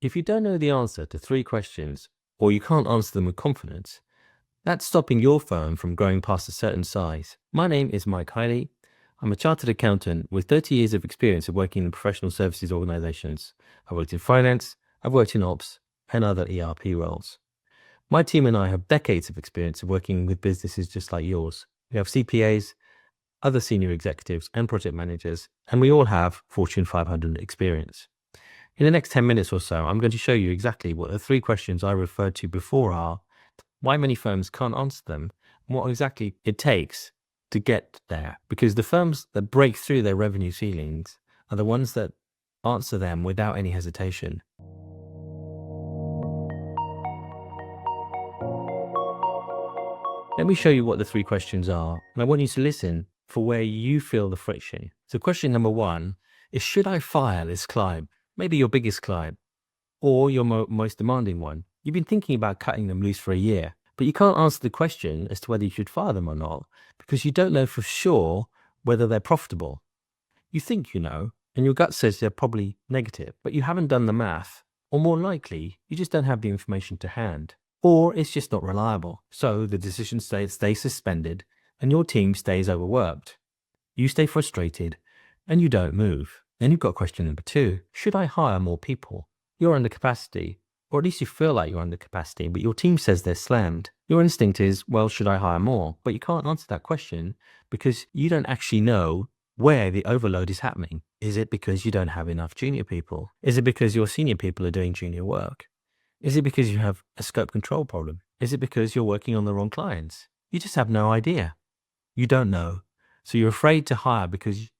If you don't know the answer to 3 questions, or you can't answer them with confidence, that's stopping your firm from growing past a certain size. My name is Mike Hiley. I'm a chartered accountant with 30 years of experience of working in professional services organizations. I've worked in finance, I've worked in ops, and other ERP roles. My team and I have decades of experience of working with businesses just like yours. We have CPAs, other senior executives, and project managers, and we all have Fortune 500 experience. In the next 10 minutes or so, I'm going to show you exactly what the 3 questions I referred to before are, why many firms can't answer them, and what exactly it takes to get there. Because the firms that break through their revenue ceilings are the ones that answer them without any hesitation. Let me show you what the 3 questions are, and I want you to listen for where you feel the friction. So question number 1 is, should I fire this client? Maybe your biggest client, or your most demanding one. You've been thinking about cutting them loose for a year, but you can't answer the question as to whether you should fire them or not, because you don't know for sure whether they're profitable. You think you know, and your gut says they're probably negative, but you haven't done the math, or more likely, you just don't have the information to hand, or it's just not reliable. So the decision stays suspended, and your team stays overworked. You stay frustrated, and you don't move. Then you've got question number 2. Should I hire more people? You're under capacity, or at least you feel like you're under capacity, but your team says they're slammed. Your instinct is, well, should I hire more? But you can't answer that question because you don't actually know where the overload is happening. Is it because you don't have enough junior people? Is it because your senior people are doing junior work? Is it because you have a scope control problem? Is it because you're working on the wrong clients? You just have no idea. You don't know. So you're afraid to hire because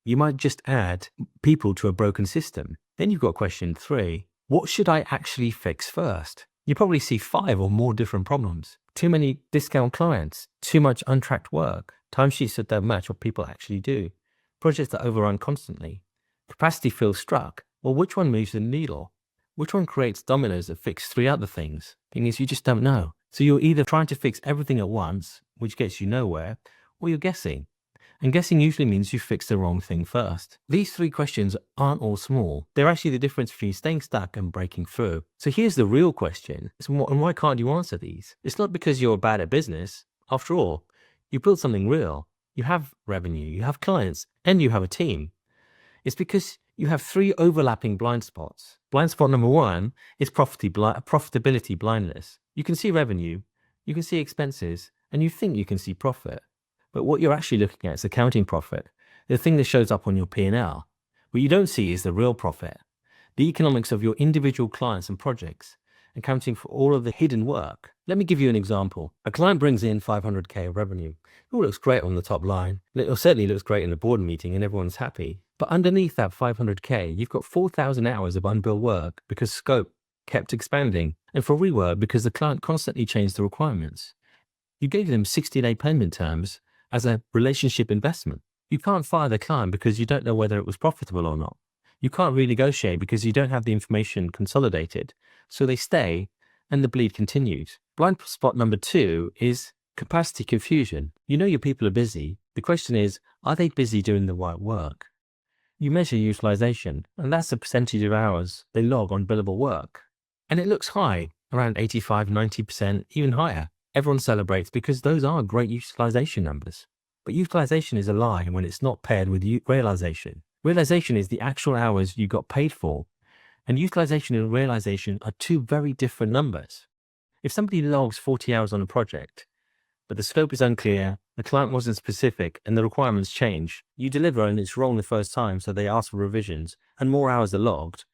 you might just add people to a broken system. Then you've got question 3. What should I actually fix first? You probably see 5 or more different problems. Too many discount clients, too much untracked work, timesheets that don't match what people actually do, projects that overrun constantly, capacity feels stuck. Well, which one moves the needle? Which one creates dominoes that fix 3 other things? Thing is, you just don't know. So you're either trying to fix everything at once, which gets you nowhere, or you're guessing. And guessing usually means you fix the wrong thing first. These 3 questions aren't all small. They're actually the difference between staying stuck and breaking through. So here's the real question. And why can't you answer these? It's not because you're bad at business. After all, you built something real. You have revenue, you have clients, and you have a team. It's because you have 3 overlapping blind spots. Blind spot number 1 is profitability blindness. You can see revenue, you can see expenses, and you think you can see profit. But what you're actually looking at is accounting profit, the thing that shows up on your P&L. What you don't see is the real profit, the economics of your individual clients and projects, accounting for all of the hidden work. Let me give you an example. A client brings in 500K of revenue. It all looks great on the top line. It certainly looks great in the board meeting and everyone's happy. But underneath that 500K, you've got 4,000 hours of unbilled work because scope kept expanding, and for rework because the client constantly changed the requirements. You gave them 60-day payment terms as a relationship investment. You can't fire the client because you don't know whether it was profitable or not. You can't renegotiate because you don't have the information consolidated. So they stay and the bleed continues. Blind spot number 2 is capacity confusion. You know your people are busy. The question is, are they busy doing the right work? You measure utilization, and that's the percentage of hours they log on billable work. And it looks high, around 85, 90%, even higher. Everyone celebrates because those are great utilization numbers. But utilization is a lie when it's not paired with realization. Realization is the actual hours you got paid for. And utilization and realization are 2 very different numbers. If somebody logs 40 hours on a project, but the scope is unclear, the client wasn't specific, and the requirements change, you deliver and it's wrong the first time, so they ask for revisions, and more hours are logged,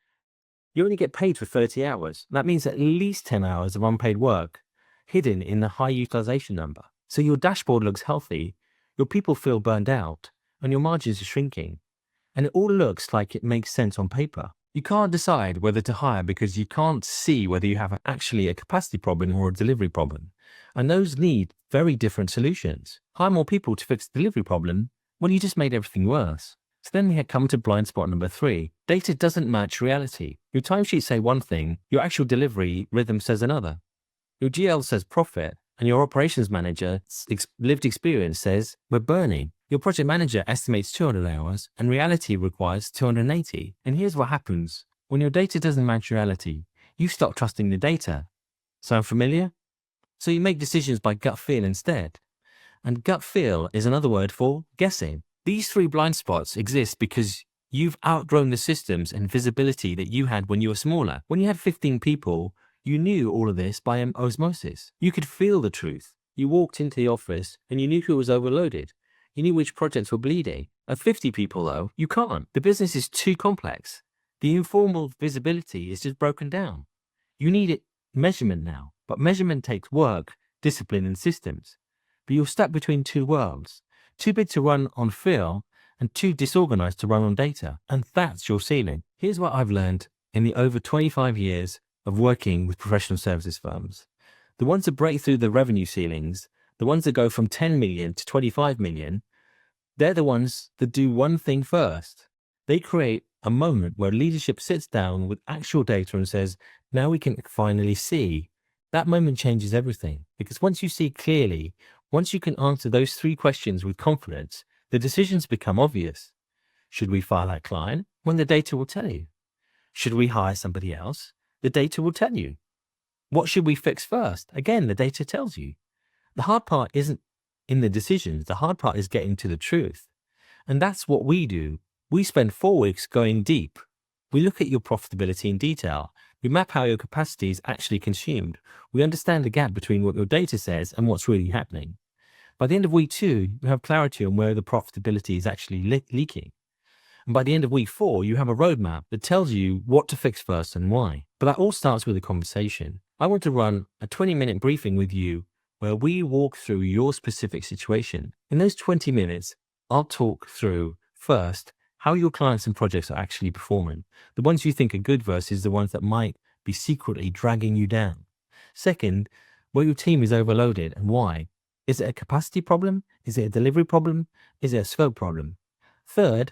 you only get paid for 30 hours. That means at least 10 hours of unpaid work hidden in the high utilization number. So your dashboard looks healthy, your people feel burned out, and your margins are shrinking. And it all looks like it makes sense on paper. You can't decide whether to hire because you can't see whether you have actually a capacity problem or a delivery problem. And those need very different solutions. Hire more people to fix the delivery problem, well, you just made everything worse. So then we come to blind spot number 3. Data doesn't match reality. Your timesheets say one thing, your actual delivery rhythm says another. Your GL says profit, and your operations manager's lived experience says we're burning. Your project manager estimates 200 hours, and reality requires 280. And here's what happens When your data doesn't match reality, you stop trusting the data. Sound familiar? So you make decisions by gut feel instead. And gut feel is another word for guessing. These three blind spots exist because you've outgrown the systems and visibility that you had when you were smaller. When you had 15 people, you knew all of this by osmosis. You could feel the truth. You walked into the office and you knew who was overloaded. You knew which projects were bleeding. At 50 people, though, you can't. The business is too complex. The informal visibility is just broken down. You need it measurement now, but measurement takes work, discipline, and systems. But you're stuck between two worlds, too big to run on feel and too disorganized to run on data. And that's your ceiling. Here's what I've learned in the over 25 years of working with professional services firms. The ones that break through the revenue ceilings, the ones that go from 10 million to 25 million, they're the ones that do one thing first. They create a moment where leadership sits down with actual data and says, now we can finally see. That moment changes everything, because once you see clearly, once you can answer those three questions with confidence, the decisions become obvious. Should we fire that client? When the data will tell you. Should we hire somebody else? The data will tell you. What should we fix first? Again, the data tells you. The hard part isn't in the decisions. The hard part is getting to the truth. And that's what we do. We spend 4 weeks going deep. We look at your profitability in detail. We map how your capacity is actually consumed. We understand the gap between what your data says and what's really happening. By the end of week 2, you have clarity on where the profitability is actually leaking. And by the end of week 4, you have a roadmap that tells you what to fix first and why. But that all starts with a conversation. I want to run a 20-minute briefing with you where we walk through your specific situation. In those 20 minutes, I'll talk through first how your clients and projects are actually performing. The ones you think are good versus the ones that might be secretly dragging you down. Second, where your team is overloaded and why. Is it a capacity problem? Is it a delivery problem? Is it a scope problem? Third,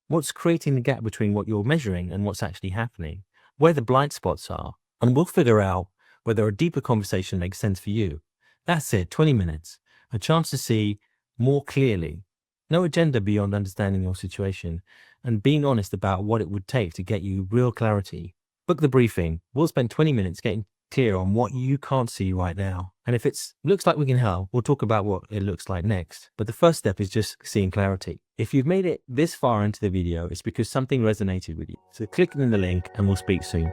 what's creating the gap between what you're measuring and what's actually happening? Where the blind spots are. And we'll figure out whether a deeper conversation makes sense for you. That's it, 20 minutes. A chance to see more clearly. No agenda beyond understanding your situation and being honest about what it would take to get you real clarity. Book the briefing. We'll spend 20 minutes getting clear on what you can't see right now. And if it looks like we can help, we'll talk about what it looks like next. But the first step is just seeing clarity. If you've made it this far into the video, it's because something resonated with you. So click in the link and we'll speak soon.